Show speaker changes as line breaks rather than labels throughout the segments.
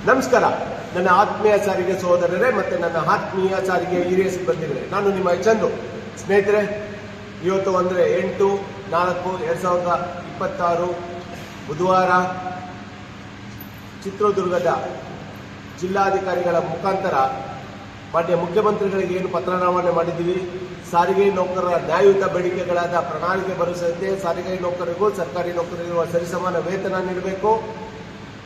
ನಮಸ್ಕಾರ ನನ್ನ ಆತ್ಮೀಯ ಸಾರಿಗೆ ಸಹೋದರರೇ ಮತ್ತು ನನ್ನ ಆತ್ಮೀಯ ಸಾರಿಗೆ ಹಿರಿಯ ಸಿಬ್ಬಂದಿಗಳೇ, ನಾನು ನಿಮ್ಮ ಚಂದು. ಸ್ನೇಹಿತರೆ, ಇವತ್ತು ಅಂದರೆ 8/4/2026 ಬುಧವಾರ ಚಿತ್ರದುರ್ಗದ ಜಿಲ್ಲಾಧಿಕಾರಿಗಳ ಮುಖಾಂತರ ಮಾನ್ಯ ಮುಖ್ಯಮಂತ್ರಿಗಳಿಗೆ ಏನು ಪತ್ರ ರವಾನೆ ಮಾಡಿದ್ದೀವಿ, ಸಾರಿಗೆ ನೌಕರರ ನ್ಯಾಯಯುತ ಬೇಡಿಕೆಗಳಾದ ಪ್ರಣಾಳಿಕೆ ಭರವಸೆಯಂತೆ ಸಾರಿಗೆ ನೌಕರರಿಗೂ ಸರ್ಕಾರಿ ನೌಕರರಿರುವ ಸರಿಸಮಾನ ವೇತನ ನೀಡಬೇಕು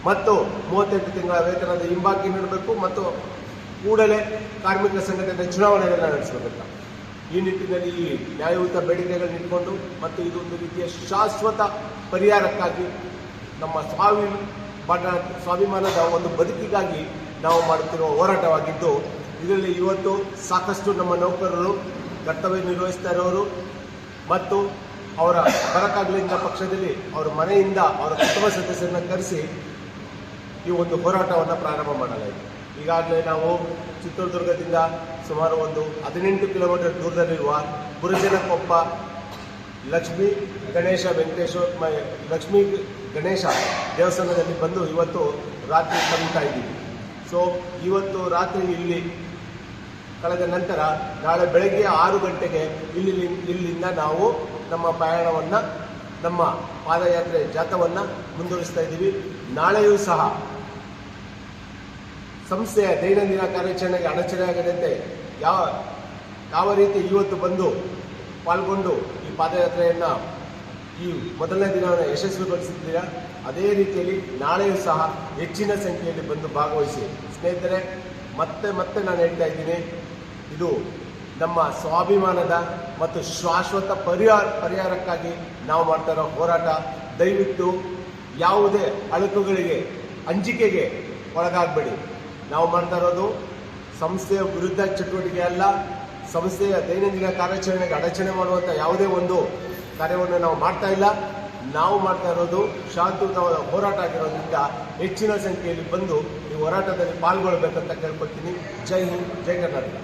ಮತ್ತು 38 ತಿಂಗಳ ವೇತನದ ಹಿಂಬಾಕಿ ನೀಡಬೇಕು ಮತ್ತು ಕೂಡಲೇ ಕಾರ್ಮಿಕ ಸಂಘಟನೆ ಚುನಾವಣೆಗಳನ್ನು ನಡೆಸಬೇಕು. ಈ ನಿಟ್ಟಿನಲ್ಲಿ ಈ ನ್ಯಾಯಯುತ ಬೇಡಿಕೆಗಳನ್ನು ಇಟ್ಕೊಂಡು ಮತ್ತು ಇದೊಂದು ರೀತಿಯ ಶಾಶ್ವತ ಪರಿಹಾರಕ್ಕಾಗಿ ನಮ್ಮ ಸ್ವಾಭಿಮಾನದ ಒಂದು ಬದುಕಿಗಾಗಿ ನಾವು ಮಾಡುತ್ತಿರುವ ಹೋರಾಟವಾಗಿದ್ದು, ಇದರಲ್ಲಿ ಇವತ್ತು ಸಾಕಷ್ಟು ನಮ್ಮ ನೌಕರರು ಕರ್ತವ್ಯ ನಿರ್ವಹಿಸ್ತಾ ಇರೋರು ಮತ್ತು ಅವರ ಬರಕಾಗಲಿಂದ ಪಕ್ಷದಲ್ಲಿ ಅವರ ಮನೆಯಿಂದ ಅವರ ಕುಟುಂಬ ಸದಸ್ಯರನ್ನು ಕರೆಸಿ ಈ ಒಂದು ಹೋರಾಟವನ್ನು ಪ್ರಾರಂಭ ಮಾಡಲಾಗಿದೆ. ಈಗಾಗಲೇ ನಾವು ಚಿತ್ರದುರ್ಗದಿಂದ ಸುಮಾರು ಒಂದು 18 ಕಿಲೋಮೀಟರ್ ದೂರದಲ್ಲಿರುವ ಬುರುಜನಕೊಪ್ಪ ಲಕ್ಷ್ಮೀ ಗಣೇಶ ದೇವಸ್ಥಾನದಲ್ಲಿ ಬಂದು ಇವತ್ತು ರಾತ್ರಿ ತಲುಪ್ತಾ ಇದ್ದೀವಿ. ಸೊ ಇವತ್ತು ರಾತ್ರಿ ಇಲ್ಲಿ ಕಳೆದ ನಂತರ ನಾಳೆ ಬೆಳಗ್ಗೆ 6 ಗಂಟೆಗೆ ಇಲ್ಲಿಂದ ನಾವು ನಮ್ಮ ಪಯಣವನ್ನು, ನಮ್ಮ ಪಾದಯಾತ್ರೆ ಜಾಥವನ್ನು ಮುಂದುವರಿಸ್ತಾ ಇದ್ದೀವಿ. ನಾಳೆಯೂ ಸಹ ಸಂಸ್ಥೆಯ ದೈನಂದಿನ ಕಾರ್ಯಾಚರಣೆಗೆ ಅಡಚಣೆಯಾಗದಂತೆ ಯಾವ ರೀತಿ ಇವತ್ತು ಬಂದು ಪಾಲ್ಗೊಂಡು ಈ ಪಾದಯಾತ್ರೆಯನ್ನು ಈ ಮೊದಲನೇ ದಿನವನ್ನು ಯಶಸ್ವಿಗೊಳಿಸಿದ್ದೀರಾ, ಅದೇ ರೀತಿಯಲ್ಲಿ ನಾಳೆಯೂ ಸಹ ಹೆಚ್ಚಿನ ಸಂಖ್ಯೆಯಲ್ಲಿ ಬಂದು ಭಾಗವಹಿಸಿ. ಸ್ನೇಹಿತರೆ, ಮತ್ತೆ ನಾನು ಹೇಳ್ತಾ ಇದ್ದೀನಿ, ಇದು ನಮ್ಮ ಸ್ವಾಭಿಮಾನದ ಮತ್ತು ಶಾಶ್ವತ ಪರಿಹಾರಕ್ಕಾಗಿ ನಾವು ಮಾಡ್ತಾ ಇರೋ ಹೋರಾಟ. ದಯವಿಟ್ಟು ಯಾವುದೇ ಅಳುಕುಗಳಿಗೆ, ಅಂಜಿಕೆಗೆ ಒಳಗಾಗಬೇಡಿ. ನಾವು ಮಾಡ್ತಾ ಇರೋದು ಸಂಸ್ಥೆಯ ವಿರುದ್ಧ ಚಟುವಟಿಕೆ ಅಲ್ಲ. ಸಂಸ್ಥೆಯ ದೈನಂದಿನ ಕಾರ್ಯಾಚರಣೆಗೆ ಅಡಚಣೆ ಮಾಡುವಂಥ ಯಾವುದೇ ಒಂದು ಕಾರ್ಯವನ್ನು ನಾವು ಮಾಡ್ತಾ ಇಲ್ಲ. ನಾವು ಮಾಡ್ತಾ ಇರೋದು ಶಾಂತಿಯುತವಾದ ಹೋರಾಟ ಆಗಿರೋದ್ರಿಂದ ಹೆಚ್ಚಿನ ಸಂಖ್ಯೆಯಲ್ಲಿ ಬಂದು ಈ ಹೋರಾಟದಲ್ಲಿ ಪಾಲ್ಗೊಳ್ಳಬೇಕಂತ ಕೇಳ್ಕೊಳ್ತೀನಿ. ಜೈ ಹಿಂದ್, ಜೈ ಕರ್ನಾಟಕ.